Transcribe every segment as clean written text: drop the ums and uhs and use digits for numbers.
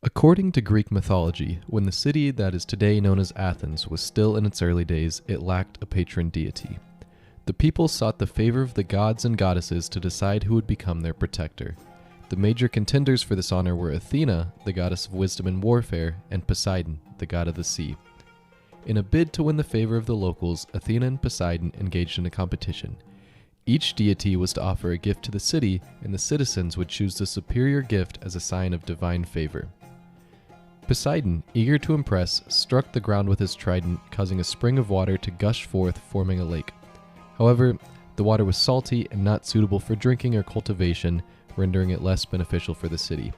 According to Greek mythology, when the city that is today known as Athens was still in its early days, it lacked a patron deity. The people sought the favor of the gods and goddesses to decide who would become their protector. The major contenders for this honor were Athena, the goddess of wisdom and warfare, and Poseidon, the god of the sea. In a bid to win the favor of the locals, Athena and Poseidon engaged in a competition. Each deity was to offer a gift to the city, and the citizens would choose the superior gift as a sign of divine favor. Poseidon, eager to impress, struck the ground with his trident, causing a spring of water to gush forth, forming a lake. However, the water was salty and not suitable for drinking or cultivation, rendering it less beneficial for the city.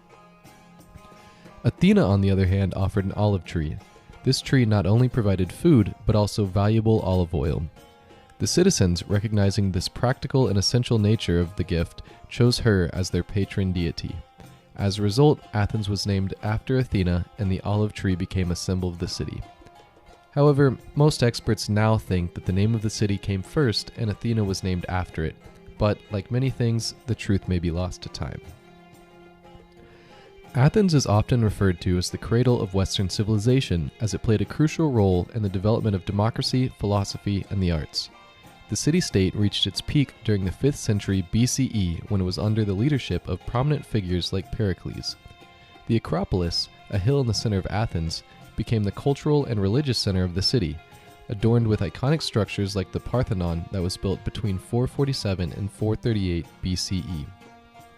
Athena, on the other hand, offered an olive tree. This tree not only provided food, but also valuable olive oil. The citizens, recognizing this practical and essential nature of the gift, chose her as their patron deity. As a result, Athens was named after Athena, and the olive tree became a symbol of the city. However, most experts now think that the name of the city came first and Athena was named after it, but like many things, the truth may be lost to time. Athens is often referred to as the cradle of Western civilization, as it played a crucial role in the development of democracy, philosophy, and the arts. The city-state reached its peak during the 5th century BCE when it was under the leadership of prominent figures like Pericles. The Acropolis, a hill in the center of Athens, became the cultural and religious center of the city, adorned with iconic structures like the Parthenon that was built between 447 and 438 BCE.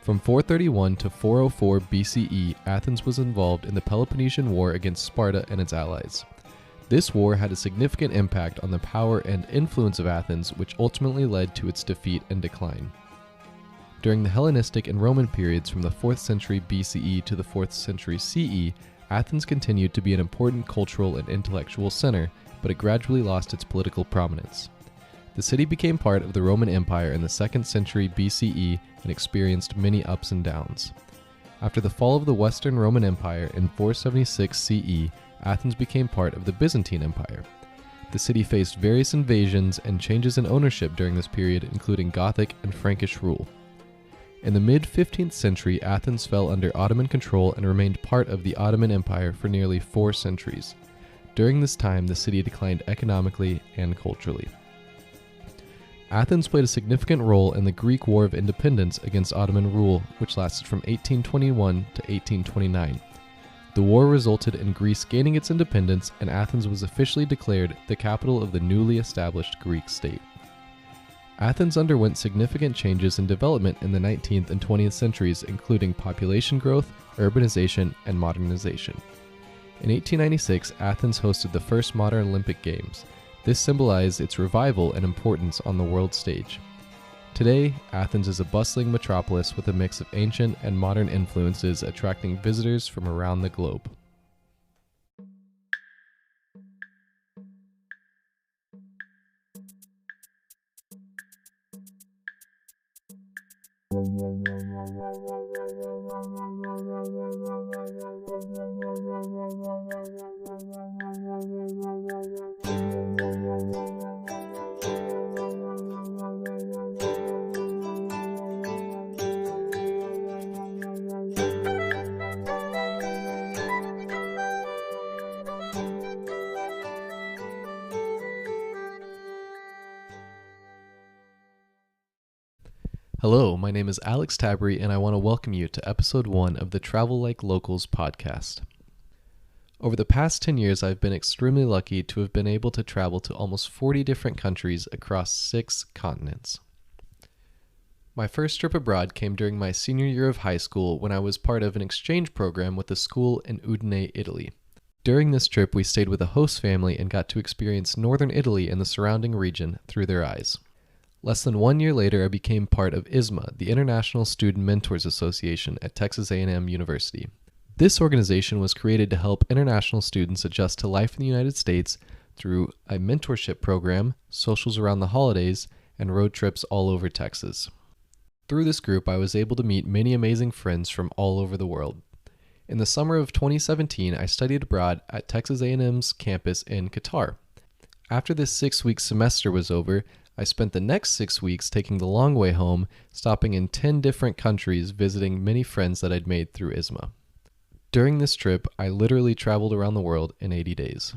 From 431 to 404 BCE, Athens was involved in the Peloponnesian War against Sparta and its allies. This war had a significant impact on the power and influence of Athens, which ultimately led to its defeat and decline. During the Hellenistic and Roman periods from the 4th century BCE to the 4th century CE, Athens continued to be an important cultural and intellectual center, but it gradually lost its political prominence. The city became part of the Roman Empire in the 2nd century BCE and experienced many ups and downs. After the fall of the Western Roman Empire in 476 CE, Athens became part of the Byzantine Empire. The city faced various invasions and changes in ownership during this period, including Gothic and Frankish rule. In the mid-15th century, Athens fell under Ottoman control and remained part of the Ottoman Empire for nearly 4 centuries. During this time, the city declined economically and culturally. Athens played a significant role in the Greek War of Independence against Ottoman rule, which lasted from 1821 to 1829. The war resulted in Greece gaining its independence, and Athens was officially declared the capital of the newly established Greek state. Athens underwent significant changes and development in the 19th and 20th centuries, including population growth, urbanization, and modernization. In 1896, Athens hosted the first modern Olympic Games. This symbolized its revival and importance on the world stage. Today, Athens is a bustling metropolis with a mix of ancient and modern influences, attracting visitors from around the globe. Hello, my name is Alex Tabry, and I want to welcome you to episode 1 of the Travel Like Locals podcast. Over the past 10 years, I've been extremely lucky to have been able to travel to almost 40 different countries across 6 continents. My first trip abroad came during my senior year of high school when I was part of an exchange program with a school in Udine, Italy. During this trip, we stayed with a host family and got to experience northern Italy and the surrounding region through their eyes. Less than 1 year later, I became part of ISMA, the International Student Mentors Association at Texas A&M University. This organization was created to help international students adjust to life in the United States through a mentorship program, socials around the holidays, and road trips all over Texas. Through this group, I was able to meet many amazing friends from all over the world. In the summer of 2017, I studied abroad at Texas A&M's campus in Qatar. After this 6-week semester was over, I spent the next 6 weeks taking the long way home, stopping in 10 different countries, visiting many friends that I'd made through ISMA. During this trip, I literally traveled around the world in 80 days.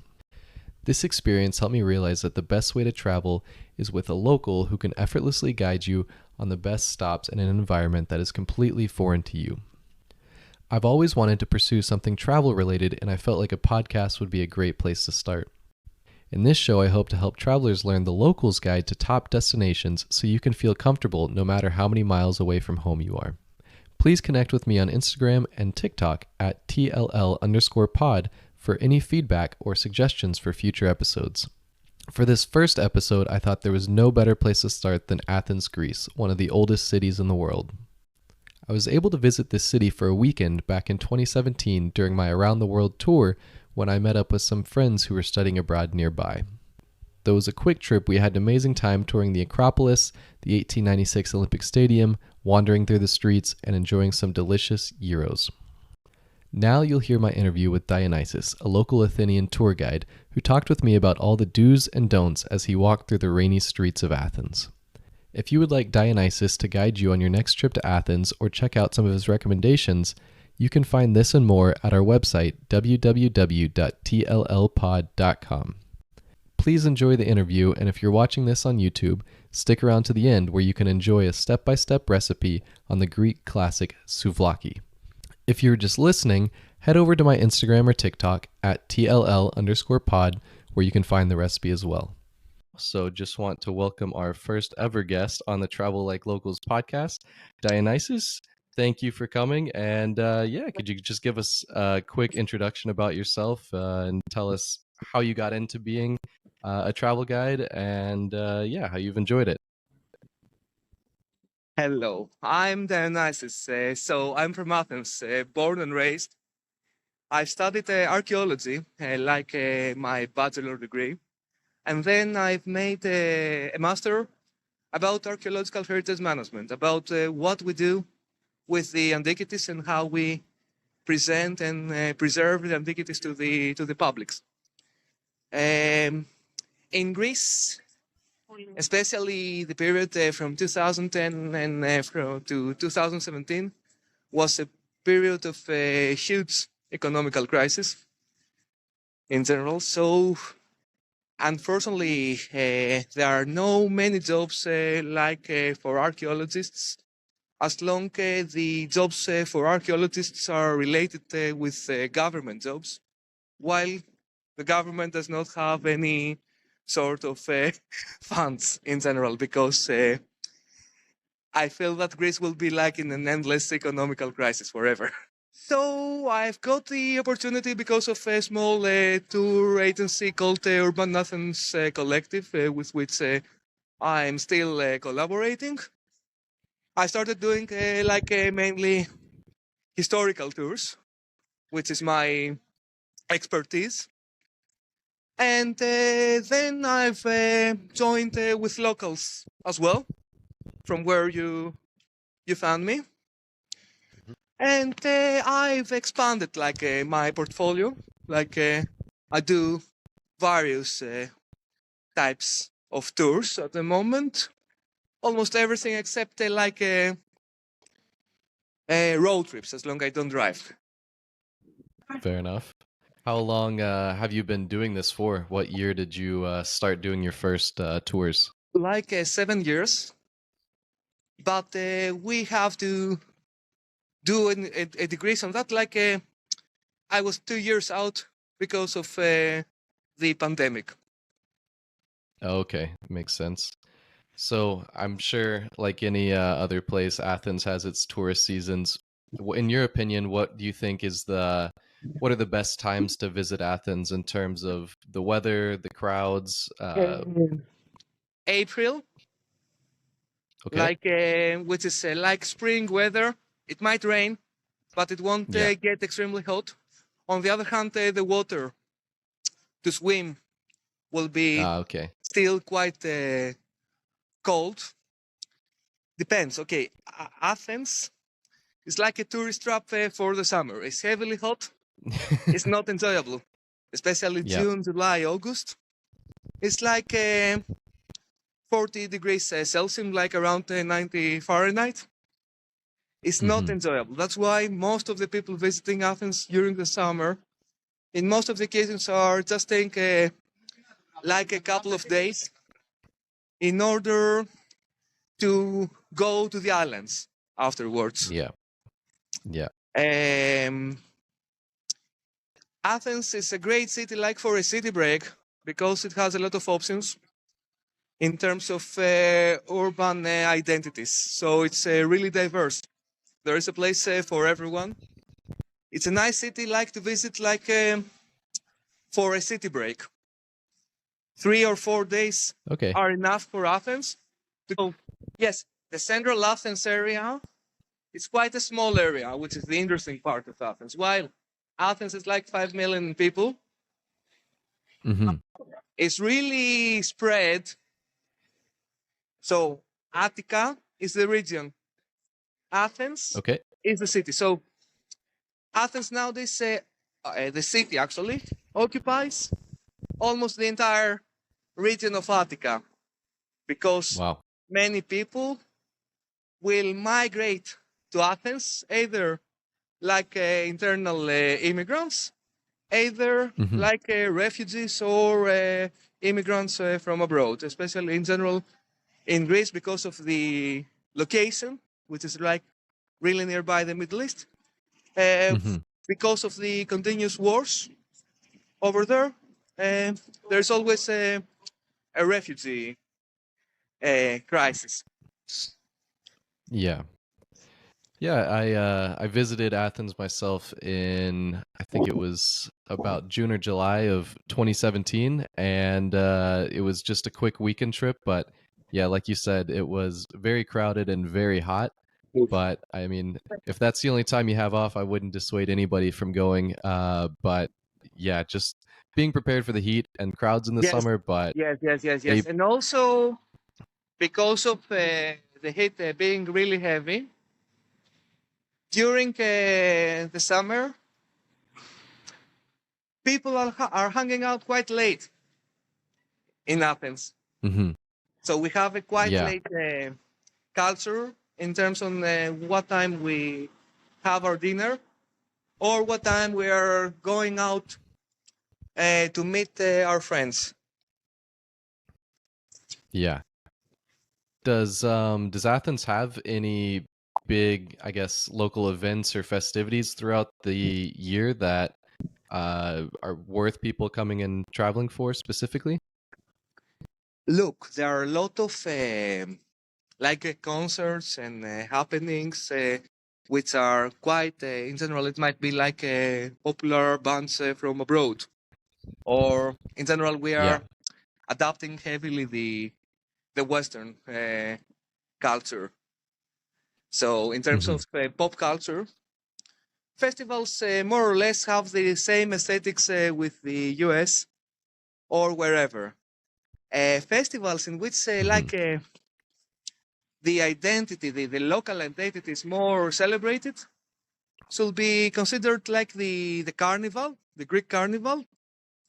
This experience helped me realize that the best way to travel is with a local who can effortlessly guide you on the best stops in an environment that is completely foreign to you. I've always wanted to pursue something travel related, and I felt like a podcast would be a great place to start. In this show, I hope to help travelers learn the locals' guide to top destinations so you can feel comfortable no matter how many miles away from home you are. Please connect with me on Instagram and TikTok at TLL_pod for any feedback or suggestions for future episodes. For this first episode, I thought there was no better place to start than Athens, Greece, one of the oldest cities in the world. I was able to visit this city for a weekend back in 2017 during my Around the World tour when I met up with some friends who were studying abroad nearby. Though it was a quick trip, we had an amazing time touring the Acropolis, the 1896 Olympic Stadium, wandering through the streets, and enjoying some delicious gyros. Now you'll hear my interview with Dionysis, a local Athenian tour guide, who talked with me about all the do's and don'ts as he walked through the rainy streets of Athens. If you would like Dionysus to guide you on your next trip to Athens or check out some of his recommendations, you can find this and more at our website, www.tllpod.com. Please enjoy the interview, and if you're watching this on YouTube, stick around to the end where you can enjoy a step-by-step recipe on the Greek classic Souvlaki. If you're just listening, head over to my Instagram or TikTok at TLL_pod where you can find the recipe as well. So just want to welcome our first ever guest on the Travel Like Locals podcast, Dionysus. Thank you for coming. And could you just give us a quick introduction about yourself and tell us how you got into being a travel guide and how you've enjoyed it? Hello, I'm Dionysis. So I'm from Athens, born and raised. I studied archaeology, my bachelor degree, and then I've made a master about archaeological heritage management, about what we do with the antiquities and how we present and preserve the antiquities to the publics. In Greece, especially the period from 2010 and to 2017, was a period of a huge economical crisis in general. So, unfortunately, there are no many jobs for archaeologists, as long the jobs for archaeologists are related with government jobs, while the government does not have any sort of funds in general, because I feel that Greece will be like in an endless economical crisis forever. So I've got the opportunity because of a small tour agency called Urban Athens Collective, with which I'm still collaborating. I started doing mainly historical tours, which is my expertise. And then I've joined with locals as well, from where you found me. And I've expanded my portfolio. I do various types of tours at the moment. Almost everything except road trips, as long as I don't drive. Fair enough. How long have you been doing this for? What year did you start doing your first tours? 7 years. But we have to do a degree on that. I was 2 years out because of the pandemic. Okay, makes sense. So I'm sure, like any other place, Athens has its tourist seasons. In your opinion, what do you think what are the best times to visit Athens in terms of the weather, the crowds? April, Okay. which is like spring weather. It might rain, but it won't Yeah. get extremely hot. On the other hand, the water to swim will be Okay. still quite cold. Depends. Okay, Athens is like a tourist trap for the summer. It's heavily hot. It's not enjoyable, especially Yeah. June, July, August. It's like 40 degrees Celsius, like around 90 Fahrenheit. is not enjoyable. That's why most of the people visiting Athens during the summer, in most of the occasions, are just staying like a couple of days in order to go to the islands afterwards. Yeah. Yeah. Athens is a great city, like for a city break, because it has a lot of options in terms of urban identities. So it's really diverse. There is a place for everyone. It's a nice city, like to visit, like for a city break. 3 or 4 days Okay. are enough for Athens. So, yes, the central Athens area is quite a small area, which is the interesting part of Athens. While Athens is like 5 million people, it's really spread. So Attica is the region. Athens Okay. is the city. So Athens nowadays, the city actually, occupies almost the entire region of Attica, because Wow. many people will migrate to Athens, either like internal immigrants, either like refugees or immigrants from abroad, especially in general in Greece because of the location, which is like really nearby the Middle East, because of the continuous wars over there. There's always a refugee crisis. Yeah. Yeah, I visited Athens myself in, I think it was about June or July of 2017, and it was just a quick weekend trip. But yeah, like you said, it was very crowded and very hot. But I mean, if that's the only time you have off, I wouldn't dissuade anybody from going. But yeah, just being prepared for the heat and crowds in the Yes, summer. But yes. And also because of the heat being really heavy, during the summer, people are hanging out quite late in Athens. So we have a quite late culture in terms of what time we have our dinner or what time we are going out to meet our friends. Yeah. Does Athens have any big, I guess, local events or festivities throughout the year that are worth people coming and traveling for specifically? Look, there are a lot of like concerts and happenings which are quite, in general, it might be like popular bands from abroad. Or in general, we are adapting heavily the Western culture. So in terms of pop culture, festivals more or less have the same aesthetics with the US or wherever. Festivals in which like the identity, the local identity is more celebrated, should be considered like the carnival, the Greek carnival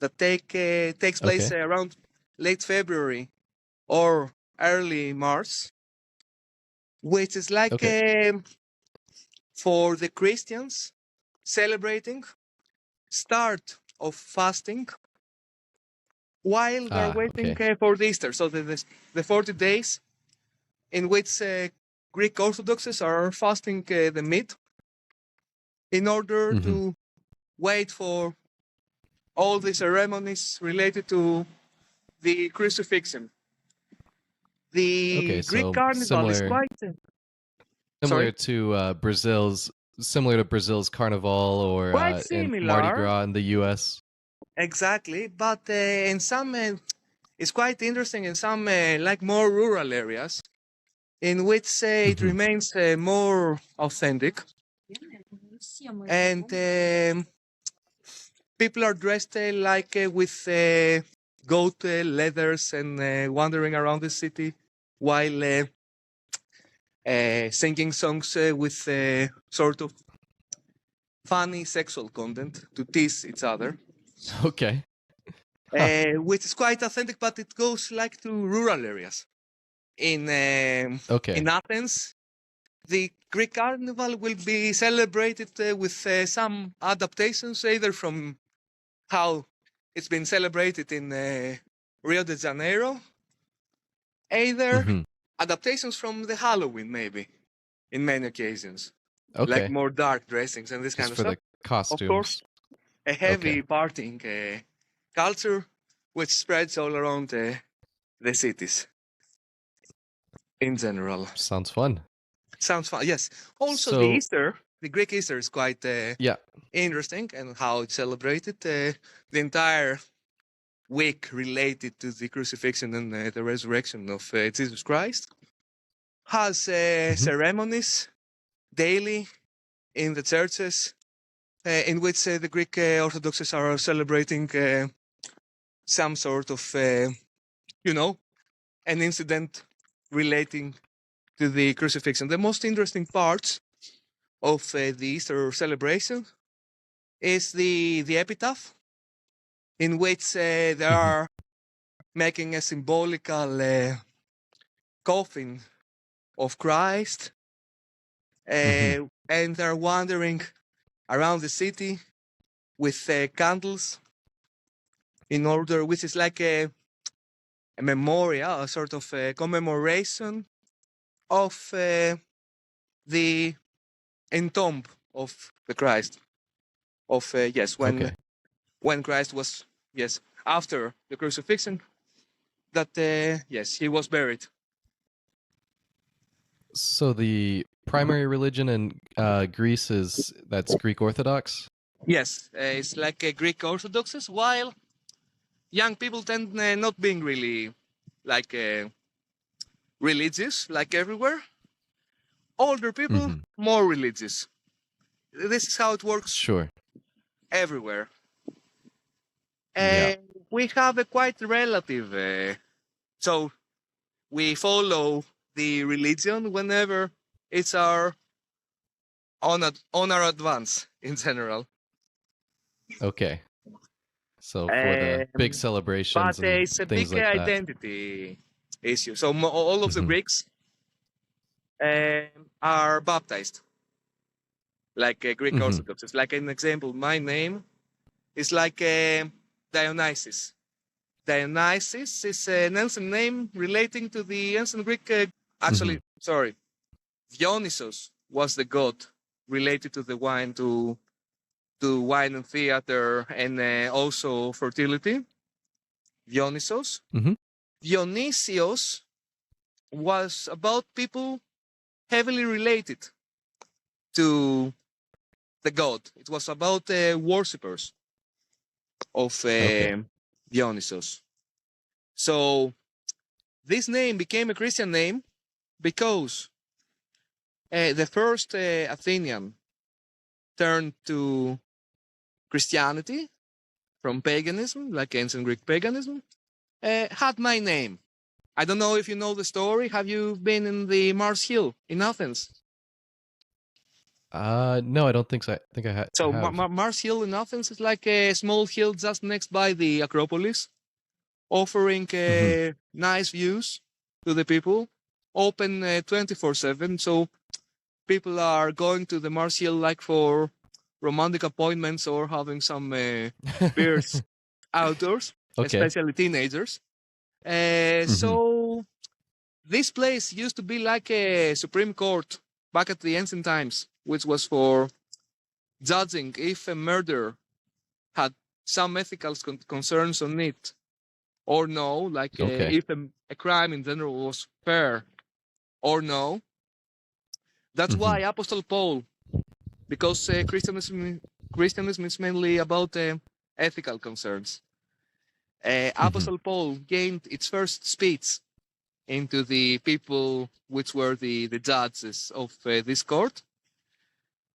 that takes place around late February or early March, which is like for the Christians celebrating start of fasting while they're waiting for the Easter. So the 40 days in which Greek Orthodoxes are fasting the meat in order to wait for all the ceremonies related to the crucifixion. The Greek so carnival is quite similar to Brazil's Carnival or quite in Mardi similar. Gras in the U.S. Exactly, but in some it's quite interesting in some like more rural areas in which it remains more authentic, and people are dressed like with goat leathers and wandering around the city while singing songs with sort of funny sexual content to tease each other. Okay. Which is quite authentic, but it goes like to rural areas. In Athens, the Greek carnival will be celebrated with some adaptations, either from how it's been celebrated in Rio de Janeiro, either Mhm. adaptations from the Halloween, maybe, in many occasions, like Okay. more dark dressings and this Just kind of for stuff. the Of course, costumes. a heavy Okay. partying culture which spreads all around the cities in general. Sounds fun. Sounds fun. Yes. Also, the So, Easter, the Greek Easter, is quite yeah. interesting, and how it's celebrated. The entire week related to the crucifixion and the resurrection of Jesus Christ has Mhm. ceremonies daily in the churches in which the Greek Orthodoxes are celebrating some sort of, an incident relating to the crucifixion. The most interesting parts of the Easter celebration is the epitaph, in which they Mhm. are making a symbolical coffin of Christ, Mhm. and they're wandering around the city with candles in order, which is like a memorial, a sort of commemoration of the entomb of the Christ. Of yes, Okay. when Christ was, yes, after the crucifixion, that yes, he was buried. So the primary religion in Greece that's Greek Orthodox? Yes, it's like Greek Orthodoxes, while young people tend not being really like religious, like everywhere. Older people Mhm. more religious. This is how it works Sure. everywhere. Yeah. And we have a quite relative. So we follow the religion whenever it's our on our advance in general. Okay. So for the big Um, but celebrations and it's a things big like that. identity issue. So all of the Mhm. Greeks are baptized like Greek Mhm. Orthodox. It's like an example. My name is like Dionysis. Dionysis is an ancient name relating to the ancient Greek. Actually, Mhm. sorry, Dionysos was the god related to the wine, to wine and theater, and also fertility. Dionysos. Mhm. Dionysios was about people heavily related to the god. It was about worshippers of Okay. Dionysos. So this name became a Christian name because the first Athenian turned to Christianity from paganism, like ancient Greek paganism, had my name. I don't know if you know the story. Have you been in the Mars Hill in Athens? No, I don't think so. I think I So have. Mars Hill in Athens is like a small hill just next by the Acropolis, offering Mhm. nice views to the people, open 24/7. So people are going to the Mars Hill like for romantic appointments or having some beers outdoors, Okay. especially teenagers. Mhm. So this place used to be like a Supreme Court back at the ancient times, which was for judging if a murder had some ethical concerns on it or no, like Okay. if a crime in general was fair or no. That's why Mhm. Apostle Paul, because Christianism is mainly about ethical concerns. Mhm. Apostle Paul gained its first speech into the people which were the judges of this court.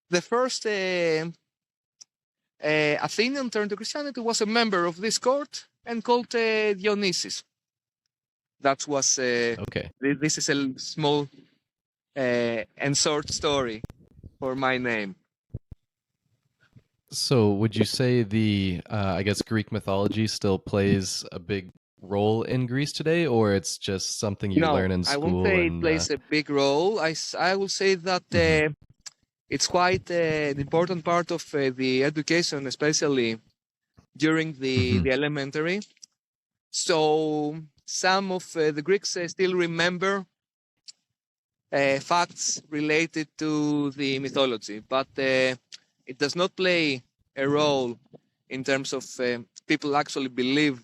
The first Athenian turned to Christianity was a member of this court and called Dionysis. That was Okay. this is a small and short story for my name. So would you say the I guess Greek mythology still plays a big role in Greece today, or it's just something you No, learn in I won't school say it and plays a big role. I will say that mhm, it's quite an important part of the education, especially during mhm, the elementary. So some of the Greeks still remember facts related to the mythology, but it does not play a role in terms of people actually believe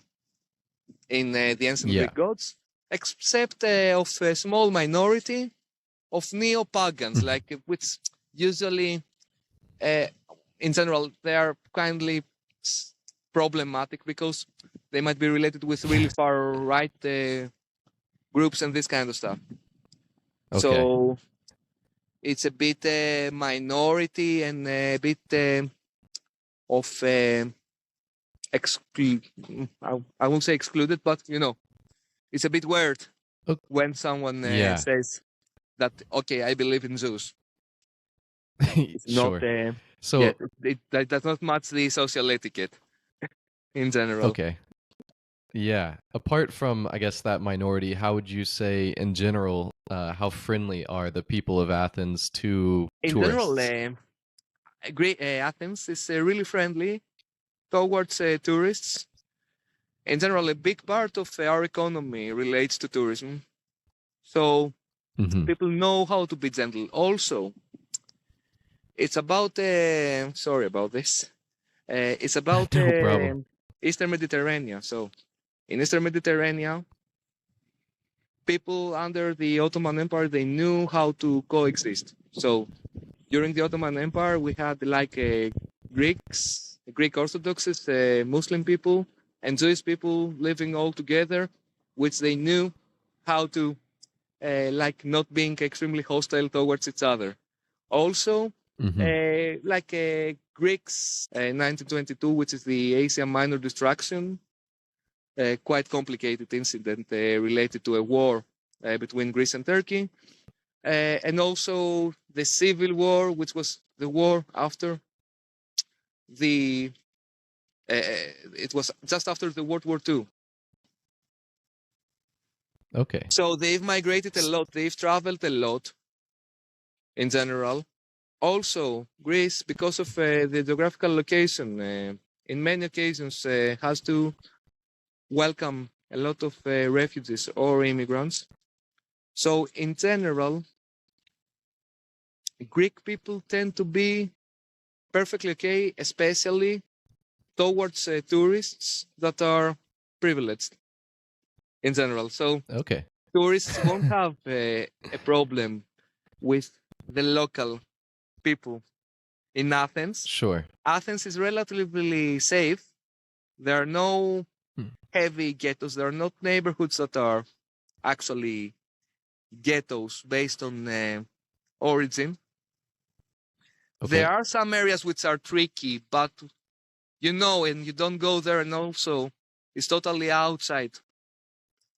in the ancient yeah, Greek gods, except of a small minority of neo-pagans, mhm, like which usually, uh, in general, they are kindly problematic because they might be related with really far right groups and this kind of stuff. okay, So it's a bit minority and a bit of I won't say excluded, but it's a bit weird oh, when someone yeah, says that, okay, I believe in Zeus. It's not, sure. yes, So that does not match the social etiquette in general. okay, yeah. Apart from, I guess, that minority, how would you say, in general, how friendly are the people of Athens to In general, tourists? great Athens is really friendly towards tourists. In general, a big part of our economy relates to tourism. So Hmm. people know how to be gentle. Also, it's about, sorry about this, it's about No problem. Eastern Mediterranean. So in Eastern Mediterranean, people under the Ottoman Empire, they knew how to coexist. So during the Ottoman Empire, we had like Greeks, Greek Orthodox, Muslim people, and Jewish people living all together, which they knew how to like not being extremely hostile towards each other. Also, Hmm. like Greeks, 1922, which is the Asia Minor destruction, quite complicated incident related to a war between Greece and Turkey, and also the Civil War, which was the war after the. It was just after the World War II. Okay. So they've migrated a S- lot. They've traveled a lot in general. Also, Greece, because of the geographical location, in many occasions has to welcome a lot of refugees or immigrants. So, in general, Greek people tend to be perfectly okay, especially towards tourists that are privileged in general. So, Okay. tourists won't have a problem with the local people in Athens. Sure. Athens is relatively safe. There are no Hmm. heavy ghettos. There are not neighborhoods that are actually ghettos based on origin. There Okay. are some areas which are tricky, but and you don't go there, and also it's totally outside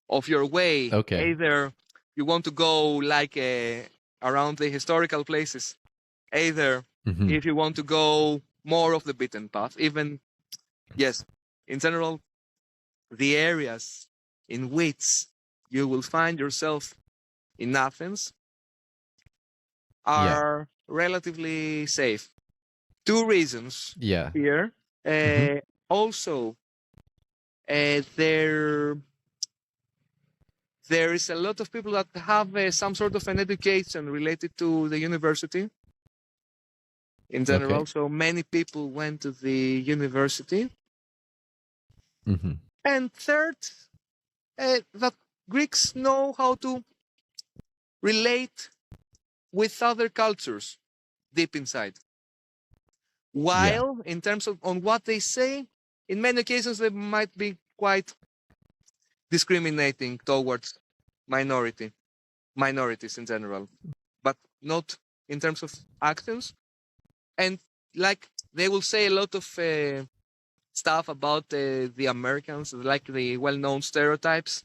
of your way. Okay. Either you want to go like around the historical places, either Hmm. if you want to go more of the beaten path. Even, yes, in general, the areas in which you will find yourself in Athens Yeah. are relatively safe. Two reasons Yeah. here. Hmm. Also, there is a lot of people that have some sort of an education related to the university in Okay. general. So many people went to the university. Hmm. And third, that Greeks know how to relate with other cultures deep inside. Yeah. While in terms of on what they say, in many occasions they might be quite discriminating towards minorities in general, but not in terms of actions. And like they will say a lot of stuff about the Americans, like the well-known stereotypes,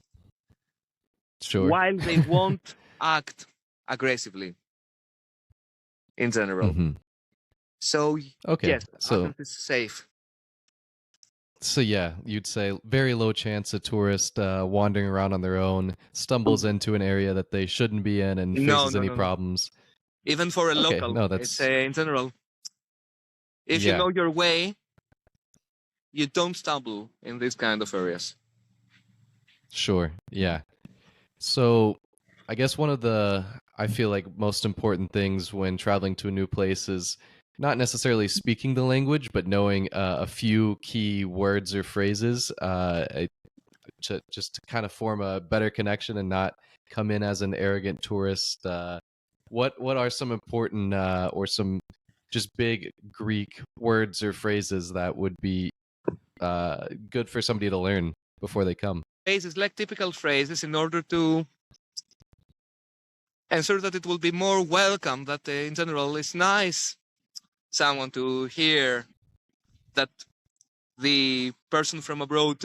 Sure. while they won't act aggressively in general. Hmm. So Okay. yes, So Athens is safe. So yeah, you'd say very low chance a tourist wandering around on their own stumbles into an area that they shouldn't be in and No, faces no, any no, no. problems. Even for a Okay, local, no, it's that's in general. If you yeah, know your way, you don't stumble in these kind of areas. sure, yeah. So I guess one of the I feel like most important things when traveling to a new place is not necessarily speaking the language, but knowing a few key words or phrases just to kind of form a better connection and not come in as an arrogant tourist. What are some important or some just big Greek words or phrases that would be good for somebody to learn before they come? Phrases like typical phrases in order to ensure that it will be more welcome. That in general it's nice someone to hear that the person from abroad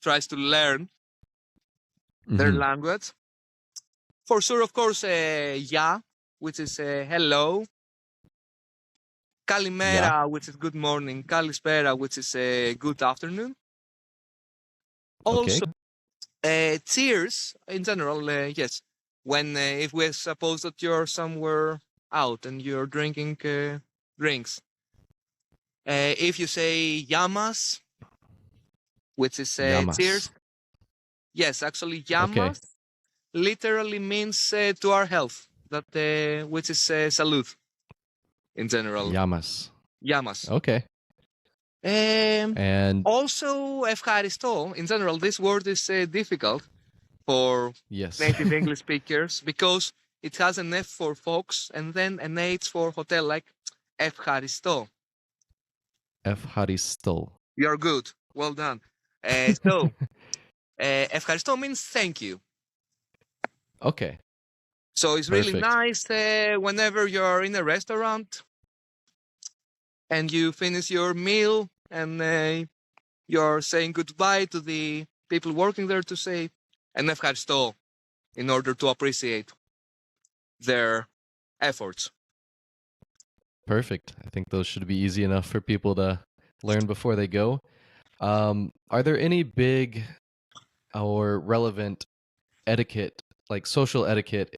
tries to learn their Hmm. language. For sure, of course, yeah, which is hello. Yeah. Kalimera, which is good morning. Kalispera, which is good afternoon. Okay. Also, cheers in general, yes. When if we suppose that you're somewhere out and you're drinking drinks, if you say yamas, which is cheers, Yamas. yes, actually Okay. yamas literally means to our health, that which is salud in general. Yamas. Yamas. Okay. Um, And Also, ευχαριστώ. In general, this word is difficult for yes. native English speakers because it has an F for fox and then an H for hotel, like ευχαριστώ. Evharisto. You're good. Well done. Ευχαριστώ means thank you. Okay. So it's really Perfect. nice whenever you're in a restaurant and you finish your meal and you're saying goodbye to the people working there to say an ευχαριστώ in order to appreciate their efforts. Perfect. I think those should be easy enough for people to learn before they go. Are there any big or relevant etiquette, like social etiquette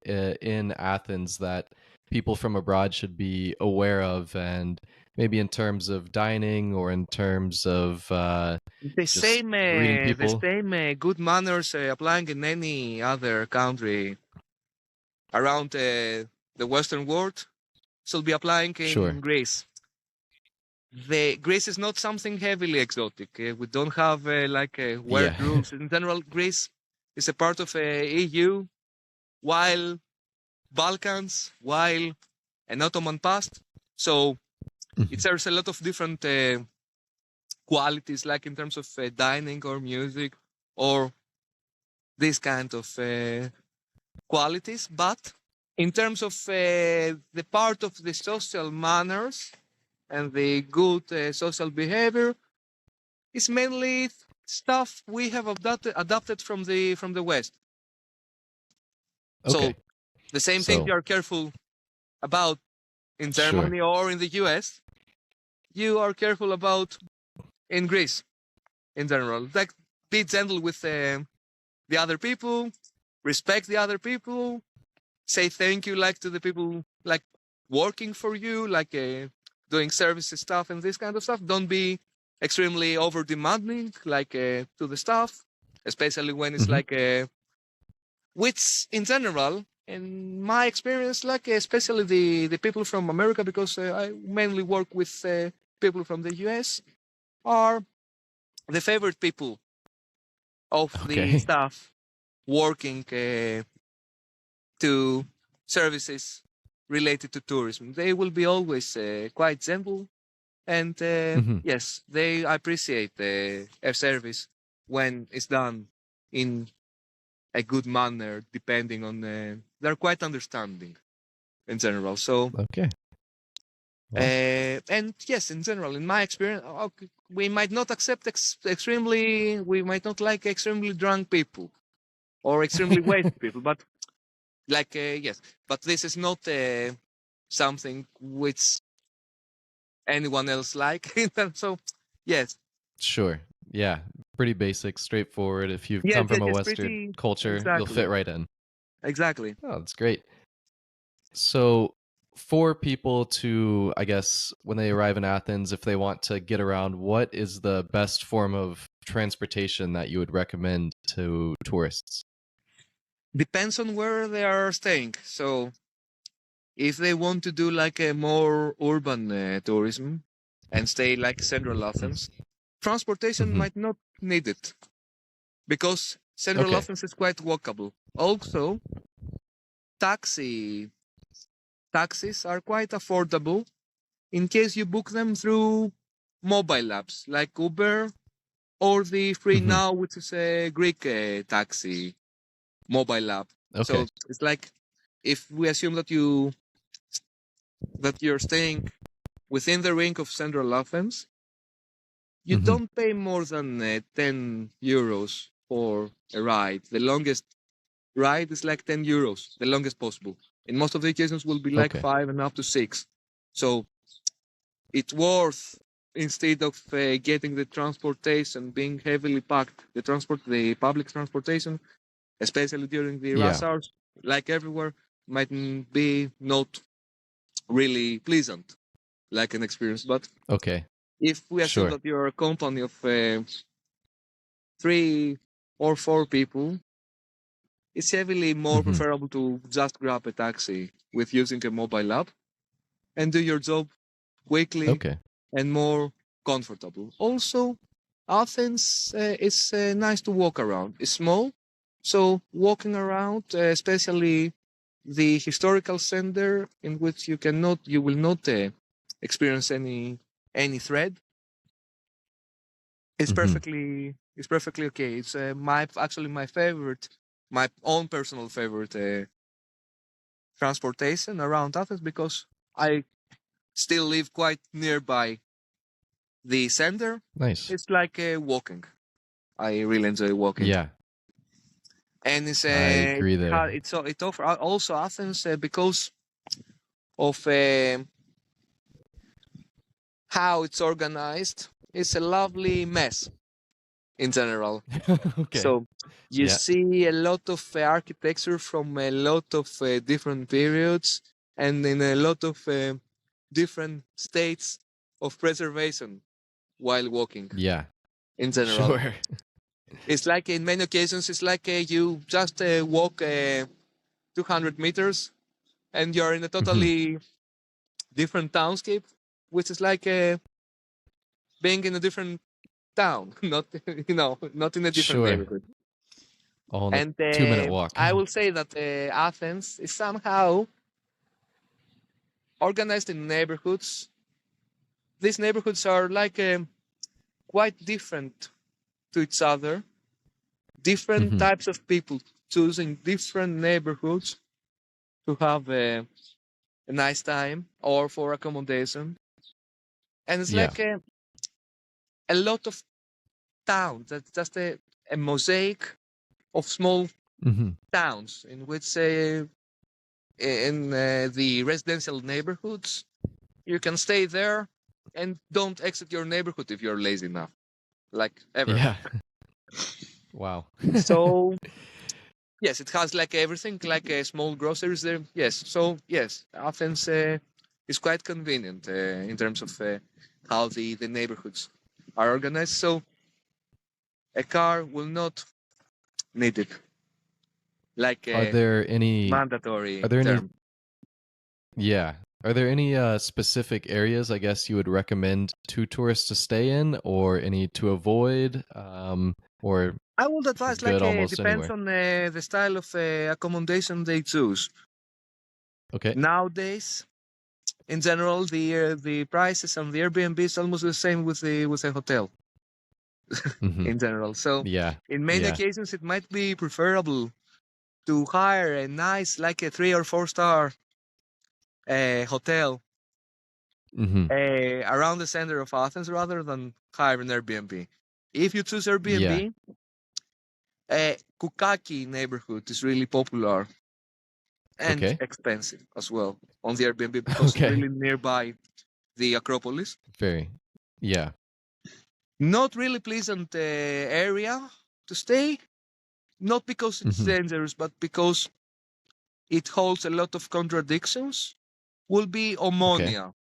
in Athens that people from abroad should be aware of, and maybe in terms of dining or in terms of just greeting The people? same good manners applying in any other country around the Western world should be applying Sure. in Greece. The Greece is not something heavily exotic. We don't have Yeah. weird rules. In general, Greece is a part of EU, while Balkans, while an Ottoman past. So it shares a lot of different qualities, like in terms of dining or music or this kind of qualities. But in terms of the part of the social manners and the good social behavior, it's mainly stuff we have adapted from the West. So Okay. the same thing So you are careful about in sure. Germany or in the US, you are careful about in Greece in general. Like, be gentle with the other people, respect the other people, say thank you like to the people like working for you, like doing services stuff and this kind of stuff. Don't be extremely over demanding like to the staff, especially when it's Hmm. like which in general, in my experience, like especially the people from America, because I mainly work with people from the US, are the favorite people of the Okay. staff working to services related to tourism. They will be always quite gentle, and Hmm. yes, they appreciate a service when it's done in a good manner. Depending on, they're quite understanding in general. So, Okay. Well, and yes, in general, in my experience, okay, we might not accept extremely, we might not like extremely drunk people or extremely wasted people, but like yes, but this is not something which anyone else like. So yes, sure. Yeah, pretty basic, straightforward. If you've Yes, come yes, from a yes, Western pretty culture, you'll exactly, fit right in. exactly. Oh, that's great. So, for people to, I guess, when they arrive in Athens, if they want to get around, what is the best form of transportation that you would recommend to tourists? Depends on where they are staying. So if they want to do like a more urban tourism and stay like central Athens, transportation Mm-hmm. might not need it because central Okay. Athens is quite walkable. Also, taxi taxis are quite affordable in case you book them through mobile apps like Uber or the Free Mm-hmm. Now, which is a Greek taxi mobile app. Okay. So it's like if we assume that you're staying within the ring of central Athens, you Mm-hmm. don't pay more than 10 euros for a ride. The longest ride is like 10 euros, the longest possible. In most of the occasions will be like Okay. 5 and up to 6. So it's worth, instead of getting the transportation being heavily packed, the public transportation, especially during the rush Yeah. hours, like everywhere, might be not really pleasant, like an experience. But Okay. if we assume Sure. that you're a company of 3 or 4 people, it's heavily more Mm-hmm. preferable to just grab a taxi with using a mobile app and do your job quickly Okay. and more comfortable. Also, Athens is nice to walk around. It's small, so walking around, especially the historical center, in which you will not experience any threat, Mm-hmm. it's perfectly okay. It's my favorite, my own personal favorite transportation around Athens because I still live quite nearby the center. Nice. It's like walking. I really enjoy walking, Yeah, and it's I agree there. it offer also Athens because of how it's organized. It's a lovely mess in general. Okay. So you Yeah. see a lot of architecture from a lot of different periods and in a lot of different states of preservation while walking Yeah. in general. Sure. It's like in many occasions, it's like you just walk 200 meters and you're in a Mm-hmm. totally different townscape, which is like being in a different town, not not in a different Sure. neighborhood. All in a And 2 minute walk. I will say that Athens is somehow organized in neighborhoods. These neighborhoods are like quite different to each other. Different Mm-hmm. types of people choosing different neighborhoods to have a nice time or for accommodation. And it's Yeah. like a lot of towns. That's just a mosaic of small Mm-hmm. towns in which in the residential neighborhoods you can stay there and don't exit your neighborhood if you're lazy enough, like ever. Yeah. Wow. So yes, it has like everything, like small groceries there. Yes, so yes, Athens is quite convenient in terms of how the neighborhoods are organized. So a car will not need it, like Are a there any are mandatory there any term. yeah. Are there any specific areas I guess you would recommend to tourists to stay in or any to avoid or I would you're advise good like almost depends anywhere? on the style of accommodation they choose. Okay. Nowadays, in general, the prices on the Airbnb is almost the same with a hotel Mm-hmm. in general. So Yeah. in many Yeah. occasions, it might be preferable to hire a nice, like a 3 or 4 star hotel Mm-hmm. around the center of Athens rather than hire an Airbnb. If you choose Yeah. Airbnb, Kukaki neighborhood is really popular and Okay. expensive as well on the Airbnb because it's Okay. really nearby the Acropolis. Very. Yeah. Not really pleasant area to stay. Not because it's dangerous, but because it holds a lot of contradictions. Will be Okay. Omonia.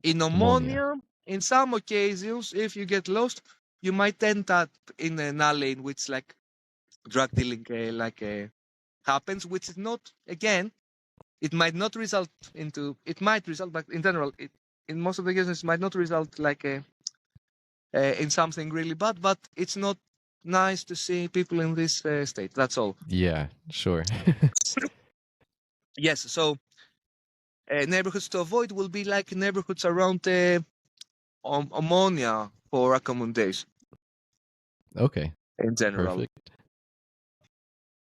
In Ammonia. Omonia, in some occasions, if you get lost, you might end up in an alley in which like drug dealing happens, which is not, again, it might not result into, it might result, but in general, in most of the cases, it might not result in something really bad, but it's not nice to see people in this state. That's all. Yeah, sure. Yes, so neighborhoods to avoid will be like neighborhoods around ammonia for accommodation Okay, in general. perfect.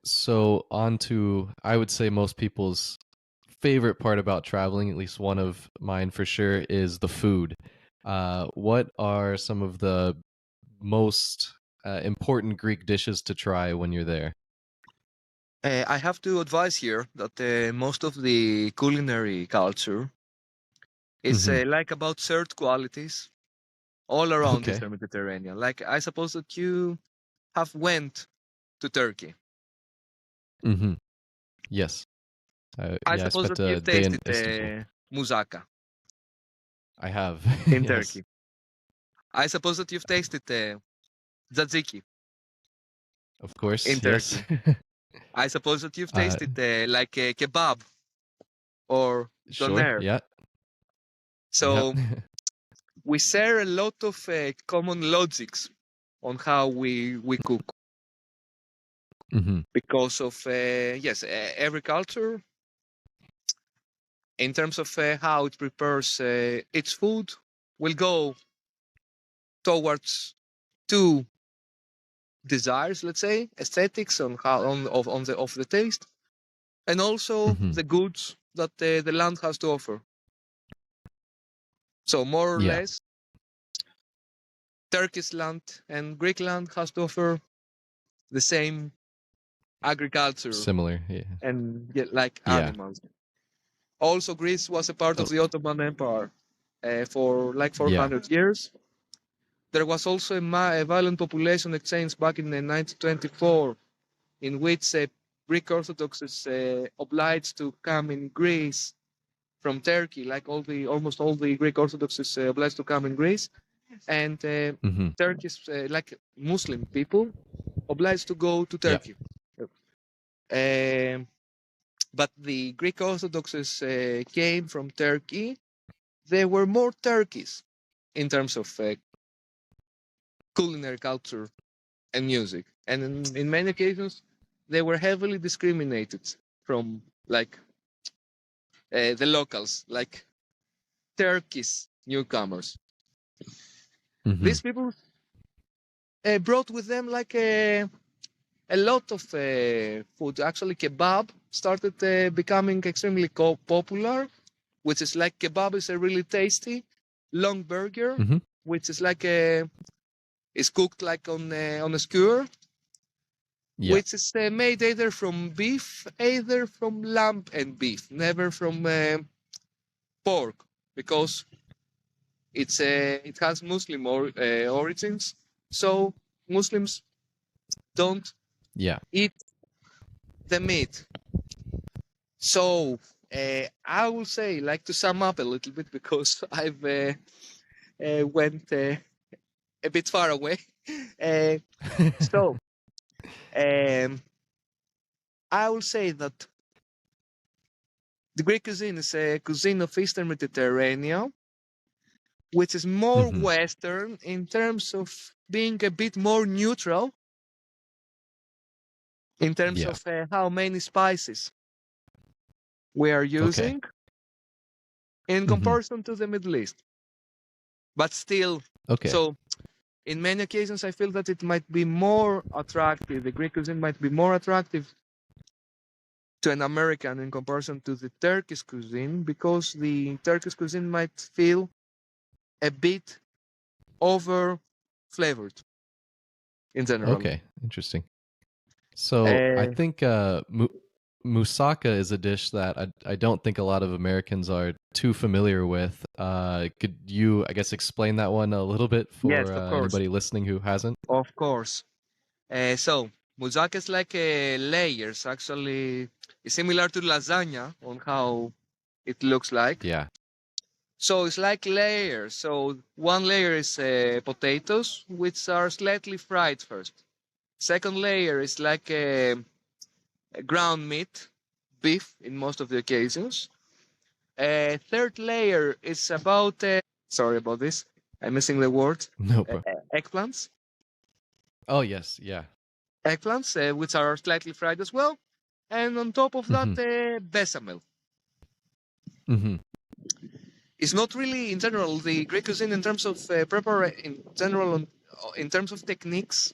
So on to, I would say most people's favorite part about traveling, at least one of mine for sure, is the food. What are some of the most important Greek dishes to try when you're there? I have to advise here that most of the culinary culture is like about third qualities all around Okay. Eastern Mediterranean. Like I suppose that you have went to Turkey. Yes. I Yeah, I suppose spent that a you've day in tasted Istanbul. moussaka I have. in Yes. Turkey. I suppose that you've tasted tzatziki Of in course. Yes. Turkey. I suppose that you've uh, tasted like a kebab or sure. doner. Yeah. Yep. So we share a lot of common logics on how we cook because of yes, every culture in terms of how it prepares its food will go towards two desires, let's say, aesthetics on how on the of the taste, and also the goods that the land has to offer. So more or Yeah. less, Turkish land and Greek land has to offer the same agriculture Similar. Yeah. and like Yeah. animals. Also, Greece was a part of Oh, the Ottoman Empire for like yeah. 400 years. There was also a violent population exchange back in 1924, in which Greek Orthodox is obliged to come in Greece from Turkey, like almost all the Greek Orthodox is obliged to come in Greece, and Turkish like Muslim people obliged to go to Yeah. Turkey. Um, but the Greek Orthodoxes came from Turkey. They were more Turkish in terms of culinary culture and music, and in many occasions they were heavily discriminated from like the locals, like Turkish newcomers. These people brought with them like a lot of food. Actually, kebab started becoming extremely popular, which is like kebab is a really tasty long burger, which is like is cooked like on a skewer, Yeah. which is made either from beef, either from lamb and beef, never from pork, because it has Muslim origins. So Muslims don't Yeah. eat the meat. So I will say, like to sum up a little bit, because I've went a bit far away. Uh, so um, I will say that the Greek cuisine is a cuisine of Eastern Mediterranean, which is more Western in terms of being a bit more neutral in terms Yeah. of how many spices we are Okay. using in comparison to the Middle East. But still, Okay. so in many occasions, I feel that it might be more attractive. The Greek cuisine might be more attractive to an American in comparison to the Turkish cuisine, because the Turkish cuisine might feel a bit over flavored in general. Okay. Interesting. So I Uh, think moussaka is a dish that I don't think a lot of Americans are too familiar with. Could you, I guess, explain that one a little bit Yes, for of course, anybody listening who hasn't? of course. So moussaka is like layers. Actually, it's similar to lasagna on how it looks like. Yeah. So it's like layers. So one layer is potatoes, which are slightly fried first. Second layer is like ground meat, beef in most of the occasions. Third layer is about, sorry about this, I'm missing the word, No uh, problem. eggplants. Oh, yes. Yeah. Eggplants, which are slightly fried as well. And on top of that, Hmm. bechamel. Hmm. It's not really, in general, the Greek cuisine in terms of in general, in terms of techniques,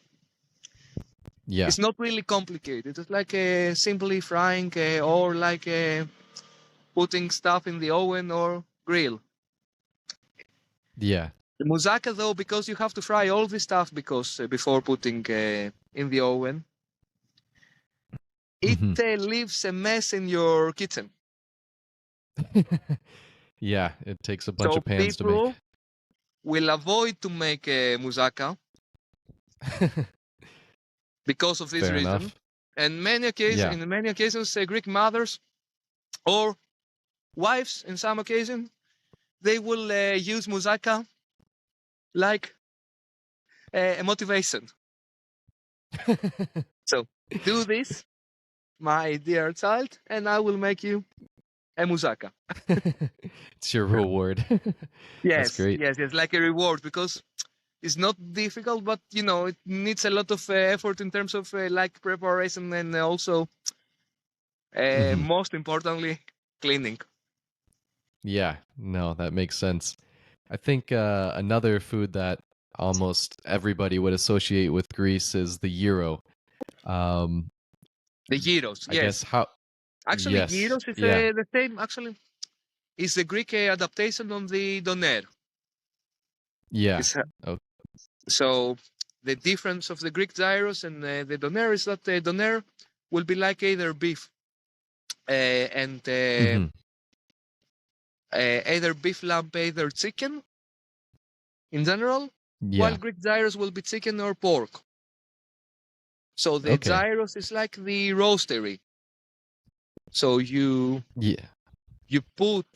Yeah. it's not really complicated. It's like simply frying or like putting stuff in the oven or grill. Yeah. The moussaka, though, because you have to fry all this stuff because before putting in the oven, it Hmm. leaves a mess in your kitchen. Yeah. It takes a bunch So of pans to make. people will avoid to make moussaka because of this Fair reason. enough. And Yeah. in many occasions, Greek mothers or wives, in some occasions, they will use moussaka like a motivation. So do this, my dear child, and I will make you a moussaka. It's your reward. That's Yes, great. yes, yes, like a reward because it's not difficult, but you know it needs a lot of effort in terms of like preparation and also Hmm. most importantly cleaning. Yeah. No, that makes sense. I think another food that almost everybody would associate with Greece is the gyro. Um, The gyros, I guess yes. how. Actually, Yes. gyros is Yeah. the same. Actually, is the Greek adaptation on the doner. Yeah. It's, Oh. so the difference of the Greek gyros and the doner is that the doner will be like either beef and Hmm. either beef lamb, either chicken in general, while Yeah. Greek gyros will be chicken or pork. So the Okay. gyros is like the roastery. So Yeah. you put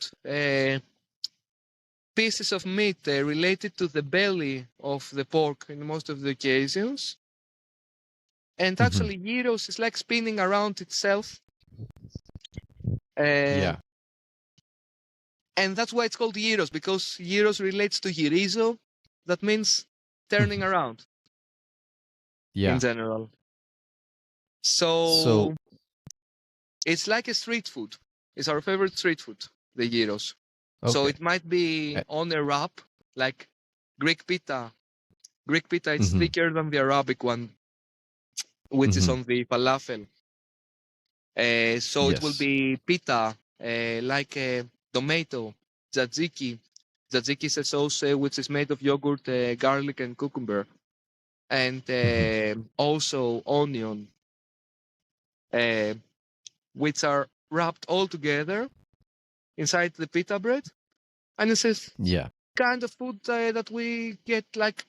pieces of meat related to the belly of the pork in most of the occasions. And Hmm. actually, gyros is like spinning around itself. Uh, Yeah. and that's why it's called gyros, because gyros relates to gyrizo. That means turning Mhm. around in Yeah. general. So So it's like a street food. It's our favorite street food, the gyros. So okay. it might be on a wrap, like Greek pita. Greek pita is Mm-hmm. thicker than the Arabic one, which is Mm-hmm. on the falafel. So it will Yes. be pita, like tomato, tzatziki. Tzatziki is a sauce which is made of yogurt, garlic, and cucumber, and Mm-hmm. also onion, uh, which are wrapped all together inside the pita bread. And it's a Yeah. kind of food that we get like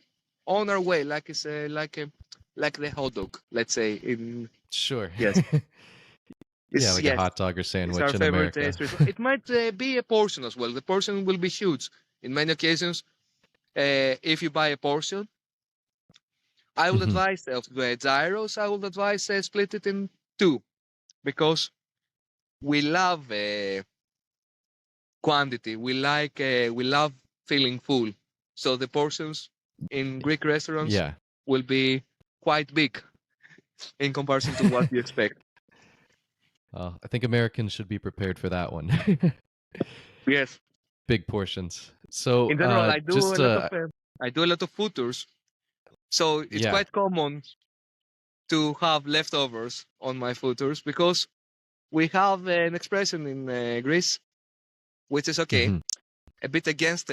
on our way, like it's like the hot dog, let's say. In Sure. yes, Yeah, it's like a yes, hot dog or it's our sandwich in favorite America. street food. It might be a portion as well. The portion will be huge. In many occasions, if you buy a portion, I would Hmm. advise of the gyros. I would advise split it in two because we love quantity. We love feeling full. So the portions in Greek restaurants Yeah. will be quite big in comparison to what you expect. I think Americans should be prepared for that one. Yes. Big portions. So, In general, just I do a lot of food tours, so it's yeah. quite common to have leftovers on my food tours because we have an expression in Greece, which is okay, Hmm. a bit against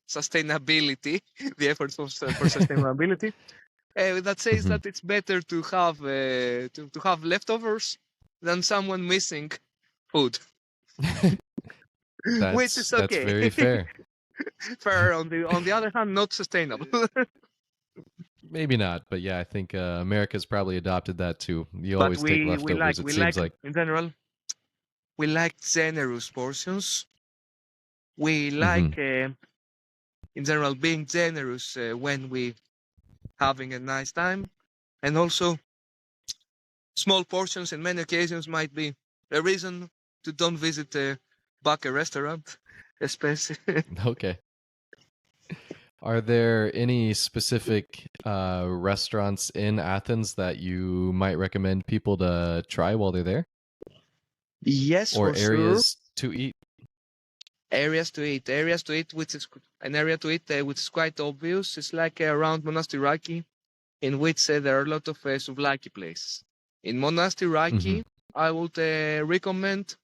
sustainability, the efforts for sustainability. That says Hmm. that it's better to have leftovers than someone missing food, which is That's okay. very fair. Fair. On the other hand, not sustainable. Maybe not, but yeah, I think America's probably adopted that too. You But always take leftovers, it we seems like like. in general we like generous portions. We Hmm. like in general being generous when we having a nice time, and also small portions in many occasions might be a reason to don't visit back a restaurant, especially. Okay. Are there any specific restaurants in Athens that you might recommend people to try while they're there? Yes, Or for sure. areas to eat? Areas to eat, which is an area to eat which is quite obvious. It's like around Monastiraki, in which there are a lot of Souvlaki places. In Hmm. Monastiraki, I would recommend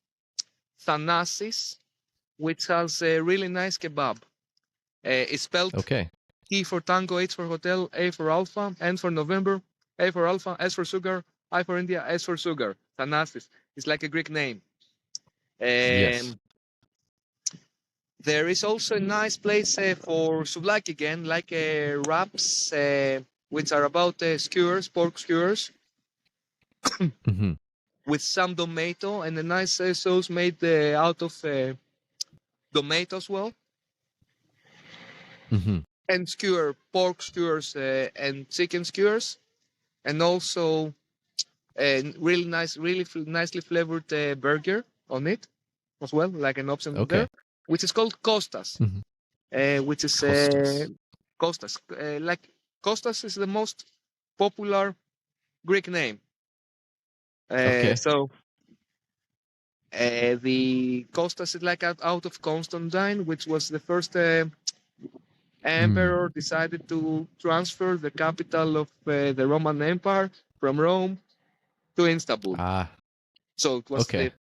Thanasis, which has a really nice kebab. It's spelled Okay. T for Tango, H for Hotel, A for Alpha, N for November, A for Alpha, S for Sugar, I for India, S for Sugar. Thanasis. It's like a Greek name. Yes. Um, there is also a nice place for souvlaki again, like wraps, which are about skewers, pork skewers, Hmm. with some tomato and a nice sauce made out of tomato as well, Hmm. and pork skewers and chicken skewers, and also a really nice, nicely flavored burger on it as well, like an option there, Okay. which is called Costas, Hmm. which is Costas. Costas. Like Costas is the most popular Greek name. Okay. So the Costas is like out of Constantine, which was the first Mm. emperor decided to transfer the capital of the Roman Empire from Rome to Istanbul. Ah, So it was okay. the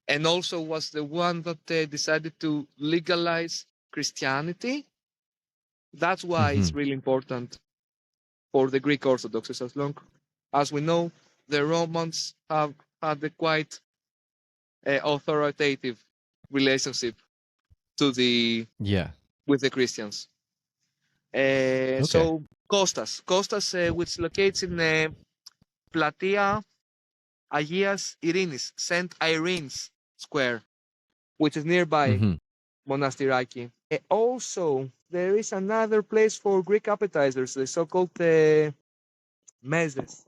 and also was the one that decided to legalize Christianity. That's why Hmm. it's really important for the Greek Orthodox. As long as we know, the Romans have had a quite authoritative relationship to the Yeah. with the Christians. Okay. So Costas, which locates in Platia Agias Irinis, Saint Irene's Square, which is nearby Hmm. Monastiraki. Also, there is another place for Greek appetizers, the so-called mezes.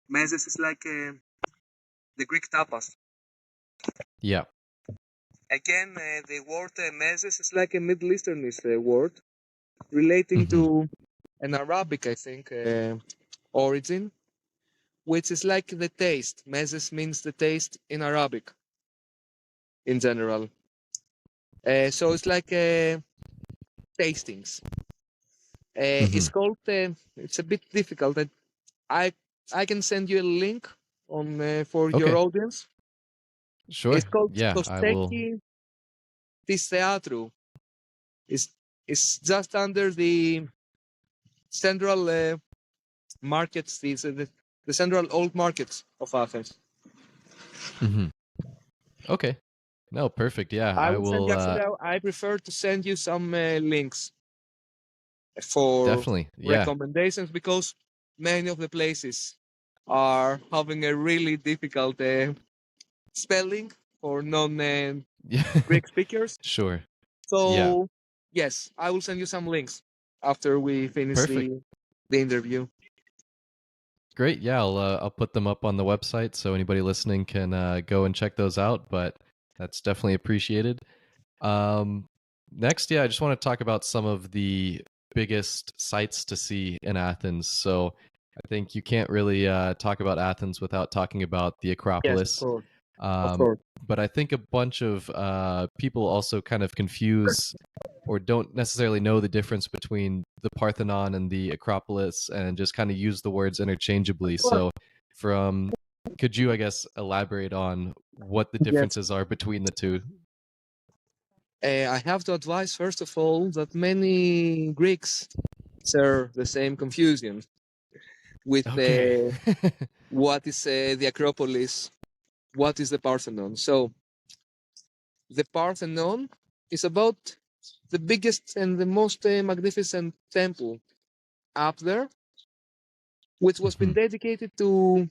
Mezes is like the Greek tapas. Yeah. Again, the word mezes is like a Middle Easternist word relating Hmm. to an Arabic, I think, origin, which is like the taste. Mezes means the taste in Arabic in general. So it's like tastings. Hmm. It's called. It's a bit difficult. I I can send you a link on for your Okay. audience. Sure. It's called Yeah, I will. Kosteki tis Theatru. It's it's just under the central markets, the central old markets of Athens. Hmm. Okay. No, perfect. Yeah, I I will send you will actually. I prefer to send you some links for definitely. Yeah. recommendations because many of the places are having a really difficult spelling for Yeah. non-Greek speakers. Sure. Yeah. So yes, I will send you some links after we finish Perfect. the interview. Great. Yeah, I'll put them up on the website so anybody listening can go and check those out, but that's definitely appreciated. Um, next, yeah, I just want to talk about some of the biggest sights to see in Athens. So I think you can't really talk about Athens without talking about the Yes, of Acropolis. course, of Um, course. but I think a bunch of people also kind of confuse or don't necessarily know the difference between the Parthenon and the Acropolis and just kind of use the words interchangeably. So, from could you, I guess, elaborate on what the Yes. differences are between the two? I have to advise first of all that many Greeks share the same confusion with Okay. what is the Acropolis, what is the Parthenon. So the Parthenon is about the biggest and the most magnificent temple up there, which was been dedicated to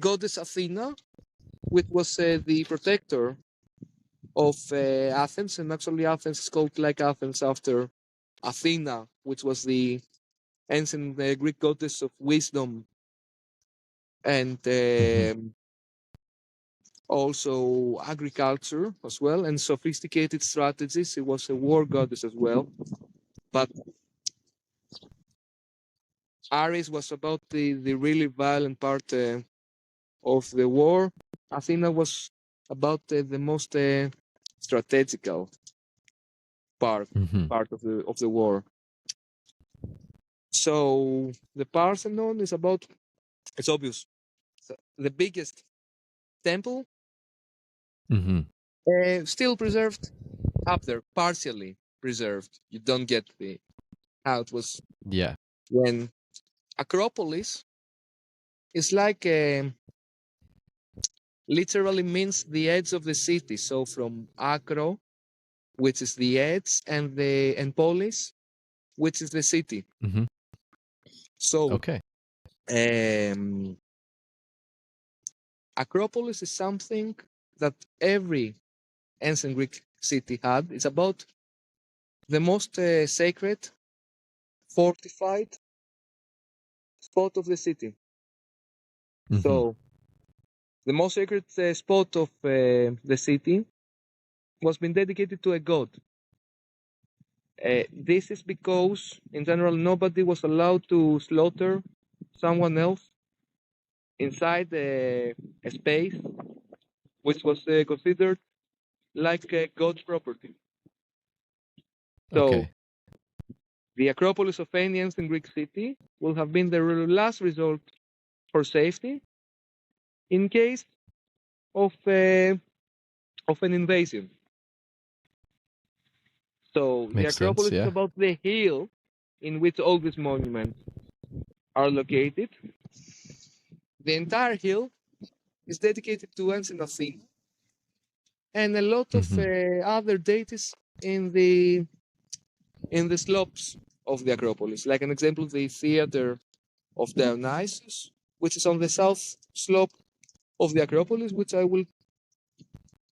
goddess Athena, which was the protector of Athens. And actually, Athens is called like Athens after Athena, which was the ancient Greek goddess of wisdom and also agriculture as well, and sophisticated strategies. It was a war goddess as well. But Ares was about the really violent part of the war. Athena was about the most strategical part of the war. So the Parthenon is about, it's obvious, the biggest temple, still preserved up there, partially preserved. You don't get the how it was. Yeah. When Acropolis is like literally means the edge of the city. So from acro, which is the edge, and polis, which is the city. So Okay. Acropolis is something that every ancient Greek city had. It's about the most sacred, fortified spot of the city. So the most sacred spot of the city was been dedicated to a god. This is because, in general, nobody was allowed to slaughter someone else inside a space which was considered like God's property. So the Acropolis of any ancient Greek city will have been the last resort for safety in case of an invasion. So the Acropolis is about the hill in which all these monuments are located. The entire hill is dedicated to ancient Athena and a lot of other deities in the slopes of the Acropolis. Like an example, the theater of Dionysus, which is on the south slope of the Acropolis, which I will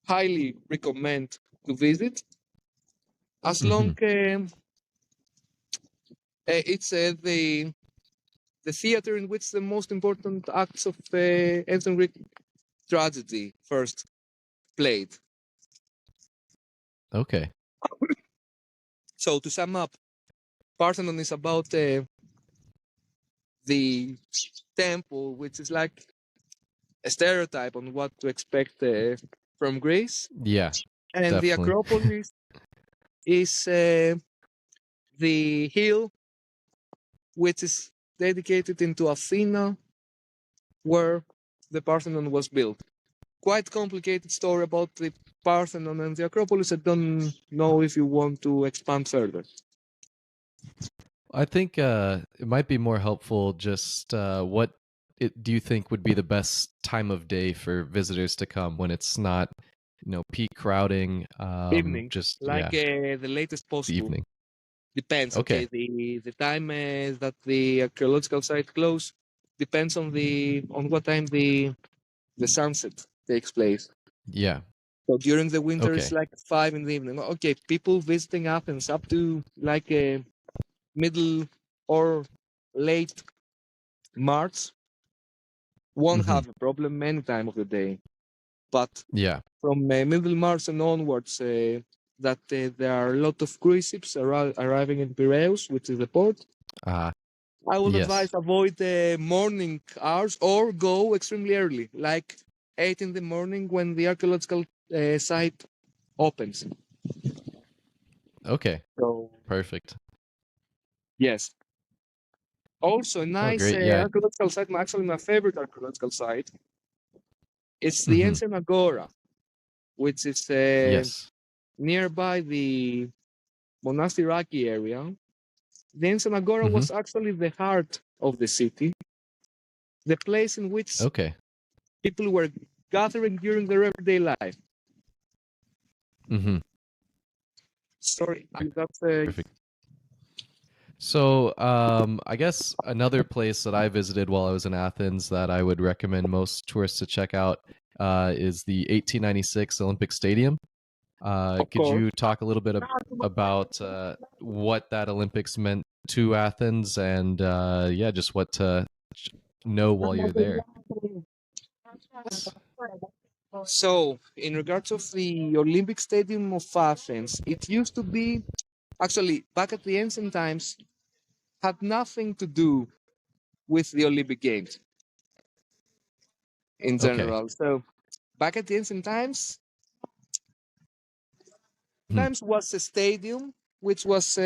highly recommend to visit, as long it's the theater in which the most important acts of ancient Greek tragedy first played. Okay. So to sum up, Parthenon is about the temple, which is like a stereotype on what to expect from Greece. Yeah. And definitely. the Acropolis is the hill which is dedicated into Athena, where the Parthenon was built. Quite complicated story about the Parthenon and the Acropolis. I don't know if you want to expand further. I think it might be more helpful just what do you think would be the best time of day for visitors to come when it's not, peak crowding? Evening, just the latest possible. The evening. Depends. Okay, the time that the archaeological site close depends on what time the sunset takes place. Yeah. So during the winter, it's like 5 in the evening. Okay, people visiting Athens up to like middle or late March won't have a problem any time of the day. But from middle March and onwards, that there are a lot of cruise ships arriving in Piraeus, which is the port. I would advise avoid the morning hours or go extremely early, like 8 in the morning when the archaeological site opens. Okay. So perfect. Yes. Also, a nice archaeological site, actually my favorite archaeological site, it's the ancient Agora, which is nearby the Monastiraki area. The ancient Agora was actually the heart of the city. the place in which Okay. people were gathering during their everyday life. Mm-hmm. Sorry, that's Perfect. So, I guess another place that I visited while I was in Athens that I would recommend most tourists to check out is the 1896 Olympic Stadium. of Could course. you talk a little bit about what that Olympics meant to Athens and yeah, just what to know while you're there? So, in regards of the Olympic Stadium of Athens, it used to be actually back at the ancient times had nothing to do with the Olympic Games in Okay. general. So, back at the ancient times, Mhm. was a stadium which was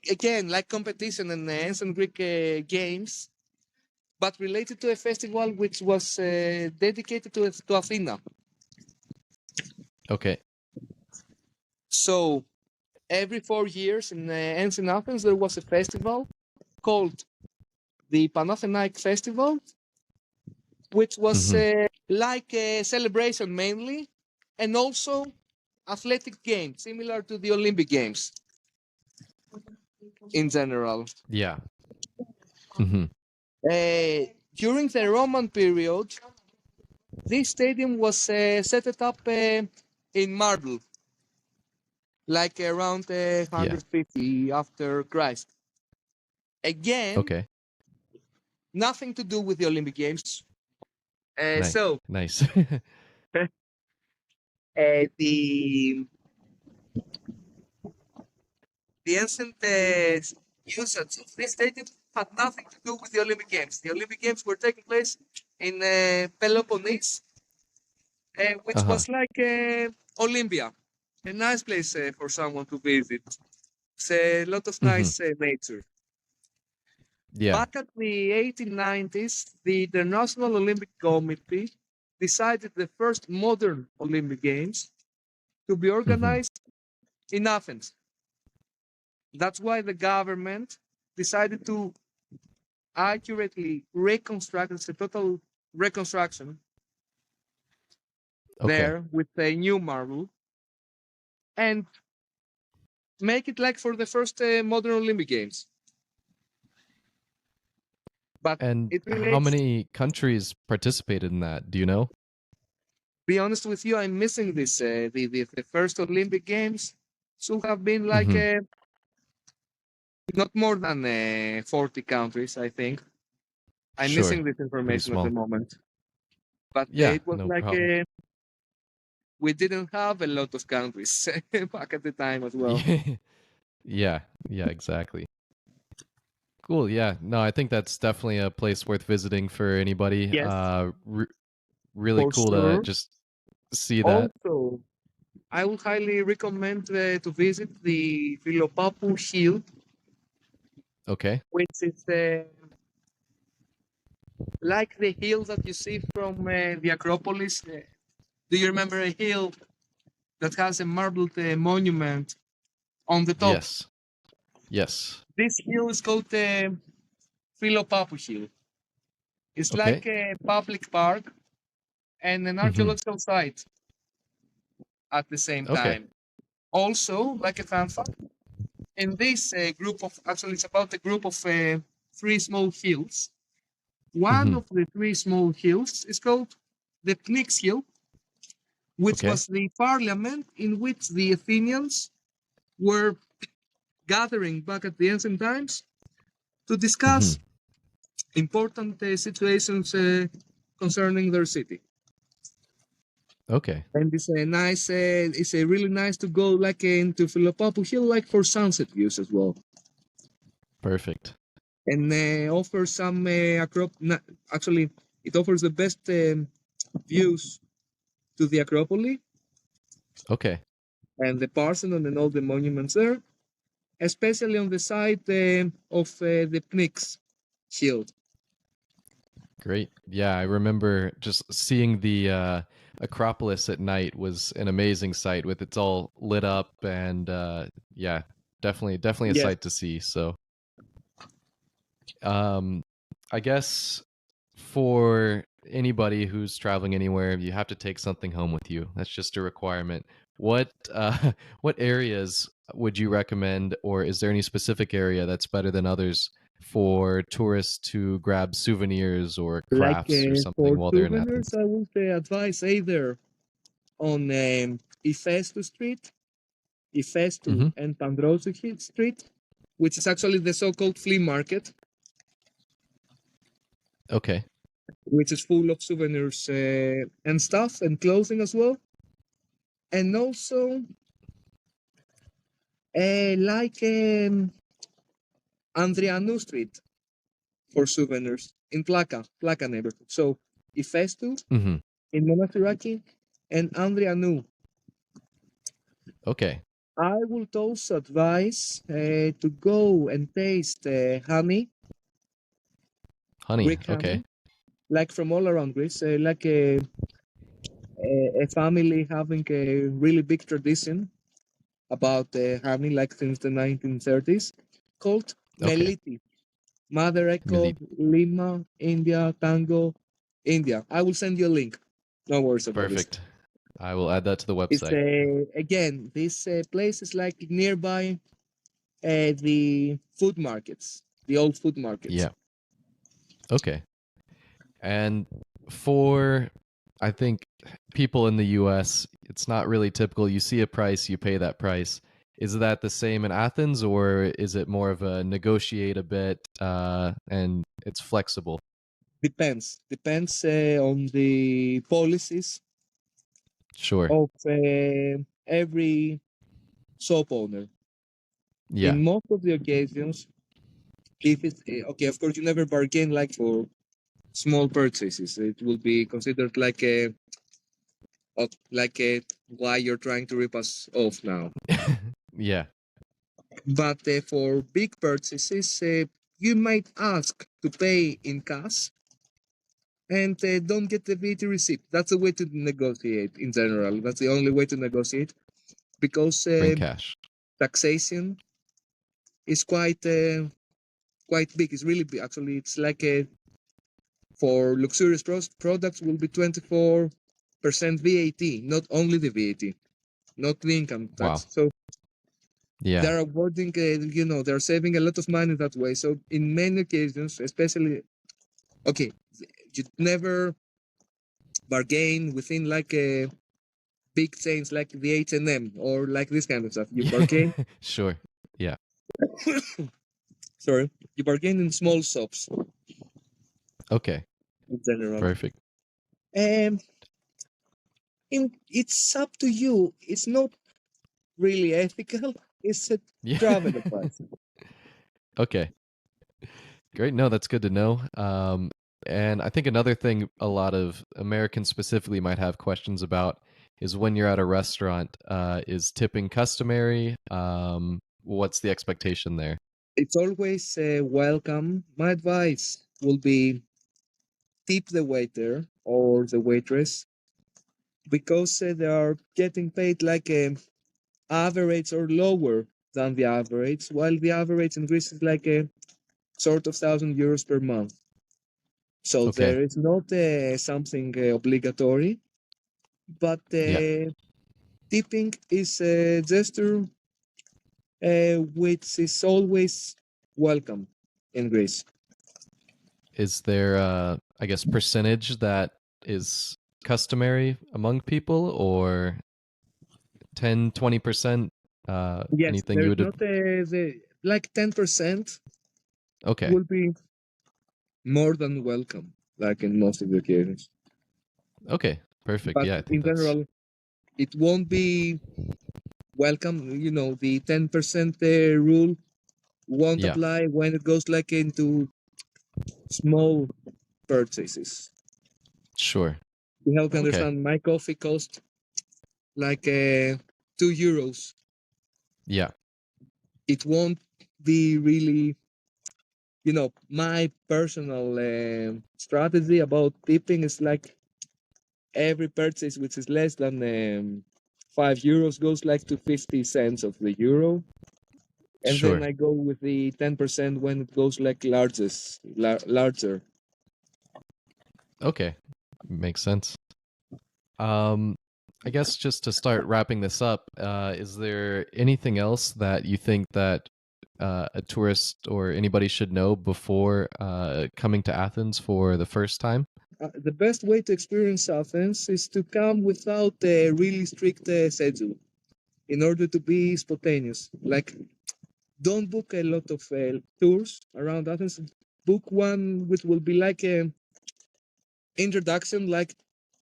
again like competition in the ancient Greek games, but related to a festival which was dedicated to Athena. Okay. So every 4 years in ancient Athens there was a festival called the Panathenaic Festival, which was Hmm. like a celebration mainly, and also athletic games similar to the Olympic Games in general. Yeah. Hmm. During the Roman period, this stadium was set up in marble, like around Yeah. 150 after Christ. Again, Okay. nothing to do with the Olympic Games. Nice. So Nice. the ancient usage of this stadium had nothing to do with the Olympic Games. The Olympic Games were taking place in Peloponnese, which Uh-huh. was like Olympia, a nice place for someone to visit. It's a lot of Hmm. nice nature. Yeah. Back at the 1890s, the International Olympic Committee decided the first modern Olympic Games to be Hmm. organized in Athens. That's why the government decided to accurately reconstruct, it's a total reconstruction Okay. there with a new marble and make it like for the first modern Olympic Games. But And it how relates, many countries participated in that? Do you know? be honest with you, I'm missing this. The first Olympic Games should have been like Hmm. not more than 40 countries, I think. I'm Sure. missing this Pretty information at the small. moment. But Yeah, it was no like problem. we didn't have a lot of countries back at the time as well. Yeah. Yeah. Yeah, exactly. Cool. Yeah. No, I think that's definitely a place worth visiting for anybody. Yes, Really for cool to sure. just see that. Also, I would highly recommend to visit the Philopapu Hill, Okay. which is like the hill that you see from the Acropolis. Do you remember a hill that has a marbled monument on the top? Yes. Yes. This hill is called Philopapu Hill. It's Okay. like a public park and an Hmm. archaeological site at the same Okay. time. Also, like a fun fact, in this group of, actually, it's about a group of three small hills. One Hmm. of the three small hills is called the Pnyx Hill, which Okay. was the parliament in which the Athenians were gathering back at the ancient times to Hmm. discuss important situations concerning their city. Okay. And it's a really nice to go like into Philopapu Hill, like for sunset views as well, Perfect. and offer some actually it offers the best views to the Acropolis Okay. and the Parthenon and all the monuments there, especially on the side of the Pnyx Hill. Great. Yeah, I remember just seeing the Acropolis at night was an amazing sight with it's all lit up and yeah, definitely a Yes. sight to see. So, um I guess for anybody who's traveling anywhere, you have to take something home with you. That's just a requirement. What what areas would you recommend, or is there any specific area that's better than others for tourists to grab souvenirs or Like crafts or something for while they're in souvenirs, Athens? I would advise either on Iphestu Street, Iphestu Mm-hmm. and Pandrosi Street, which is actually the so-called flea market, Okay. which is full of souvenirs and stuff and clothing as well. And also, like Andrianou Street for souvenirs in Plaka neighborhood. So Iphestu Mm-hmm. in Monastiraki and Andrianou. Okay. I would also advise to go and taste honey, Honey. Greek Okay. honey, like from all around Greece, like a family having a really big tradition about honey, like since the 1930s, called Okay. Meliti. Mother Echo, Milit. Lima, India, Tango, India. I will send you a link. No worries about this. Perfect. I will add that to the It's website. again, this place is like nearby the food markets, the old food markets. Yeah. Okay. And for, I think, people in the US, it's not really typical. You see a price, you pay that price. Is that the same in Athens, or is it more of a negotiate a bit and it's flexible? Depends on the policies Sure. of every shop owner. Yeah. In most of the occasions, if it's okay, of course, you never bargain like for small purchases. It will be considered like a why you're trying to rip us off now. Yeah. But for big purchases, you might ask to pay in cash and don't get the VAT receipt. That's a way to negotiate in general. That's the only way to negotiate because Bring cash. taxation is quite big. It's really big. Actually, it's like for luxurious products will be 24% VAT, not only the VAT, not the income Wow. tax. So Yeah. they're avoiding, they're saving a lot of money that way. So in many occasions, especially, okay, you never bargain within like a big chains like the H&M or like this kind of stuff. You Yeah. bargain, Sure. Yeah. sorry, you bargain in small shops Okay. in general. Perfect. Um, it's up to you. It's not really ethical. It's a Yeah. travel advice. Okay. Great. No, that's good to know. And I think another thing a lot of Americans specifically might have questions about is when you're at a restaurant, is tipping customary? What's the expectation there? It's always welcome. My advice will be tip the waiter or the waitress because they are getting paid like average or lower than the average, while the average in Greece is like a sort of €1,000 per month. So Okay. there is not something obligatory, but Yeah. tipping is a gesture which is always welcome in Greece. Is there I guess percentage that is customary among people, or 10, 20%? Yes, Anything there you is would not the like 10% Okay. will be more than welcome, like in most of the occasions. Okay. Perfect. But Yeah, I think in that's general, it won't be welcome. The 10% rule won't yeah. apply when it goes like into small purchases. Sure. To help you Okay. understand, my coffee cost like €2. Yeah. It won't be really, my personal strategy about tipping is like every purchase which is less than €5 goes like to 50 cents of the euro. And then Sure. I go with the 10% when it goes like larger. Okay, makes sense. Um, I guess just to start wrapping this up, is there anything else that you think that a tourist or anybody should know before coming to Athens for the first time? The best way to experience Athens is to come without a really strict schedule in order to be spontaneous. Like, don't book a lot of tours around Athens. Book one which will be like a introduction, like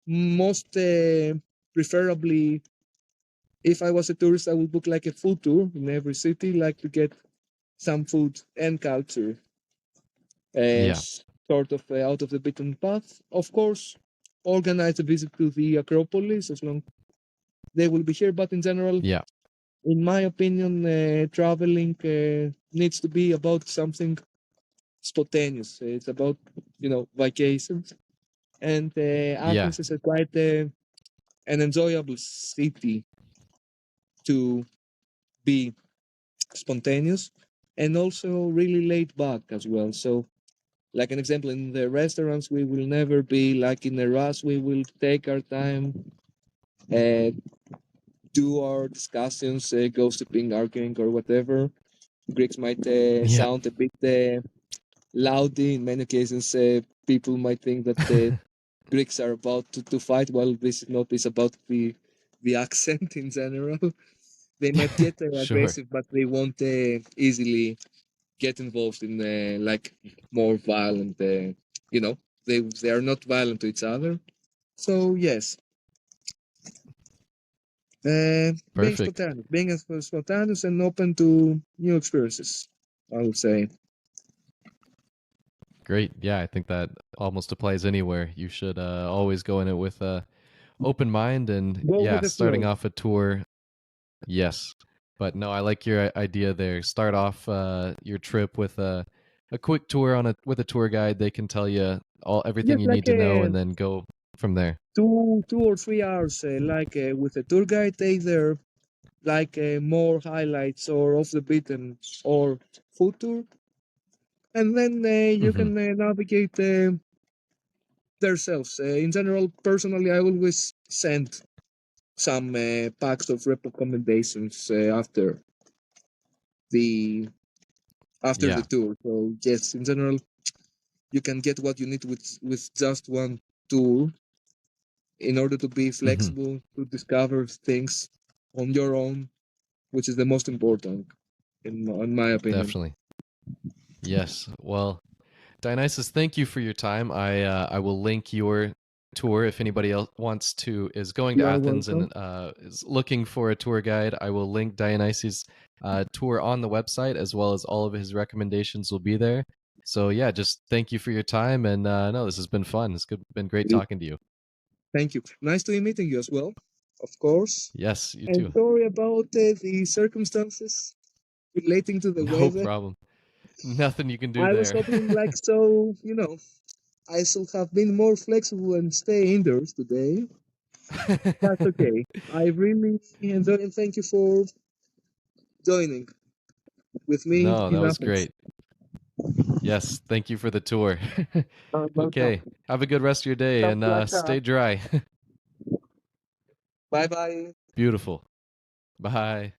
most preferably. If I was a tourist, I would book like a food tour in every city, like to get some food and culture, Yeah, sort of out of the beaten path. Of course, organize a visit to the Acropolis as long they will be here. But in general, yeah, in my opinion, traveling needs to be about something spontaneous. It's about vacations, and yeah, Athens is a quite an enjoyable city to be spontaneous and also really laid back as well. So, like an example, in the restaurants, we will never be like in a rush. We will take our time, uh, do our discussions, gossiping, arguing, or whatever. Greeks might yeah. sound a bit loudy. In many occasions, people might think that Greeks are about to fight. Well, this is not. It's about the accent in general. They might get Sure. aggressive, but they won't easily get involved in like more violent. They are not violent to each other. So yes, being Perfect. spontaneous, being as spontaneous and open to new experiences, I would say. Great. Yeah, I think that almost applies anywhere. You should always go in it with a open mind and Go with yeah, the starting flow. off a tour. Yes. But no, I like your idea there. Start off your trip with a quick tour on a with a tour guide. They can tell you all everything Just you like need to know and then go from there. 2 or 3 hours, like with a tour guide, either like more highlights or off the beaten or food tour, and then you Mhm. can navigate themselves. In general, personally, I always send some packs of recommendations the after the Yeah. tour. So yes, in general, you can get what you need with just one tour in order to be Mhm. flexible to discover things on your own, which is the most important in my opinion. Definitely. Yes. Well, Dionysus, thank you for your time. I will link your tour if anybody else wants to is going to You are Athens welcome. and is looking for a tour guide. I will link Dionysus' tour on the website as well as all of his recommendations will be there. So yeah, just thank you for your time and no, this has been fun. Been great talking to you. Thank you. Nice to be meeting you as well, of course. Yes, you And too. sorry about the circumstances relating to the No weather. problem. Nothing you can do I was there. hoping, like, so, I should have been more flexible and stay indoors today. That's okay. I really enjoyed and thank you for joining with me No, that in was Athens. great. Yes, thank you for the tour. Welcome. Okay, have a good rest of your day and Souvlaki. stay dry. Bye bye. Beautiful. Bye.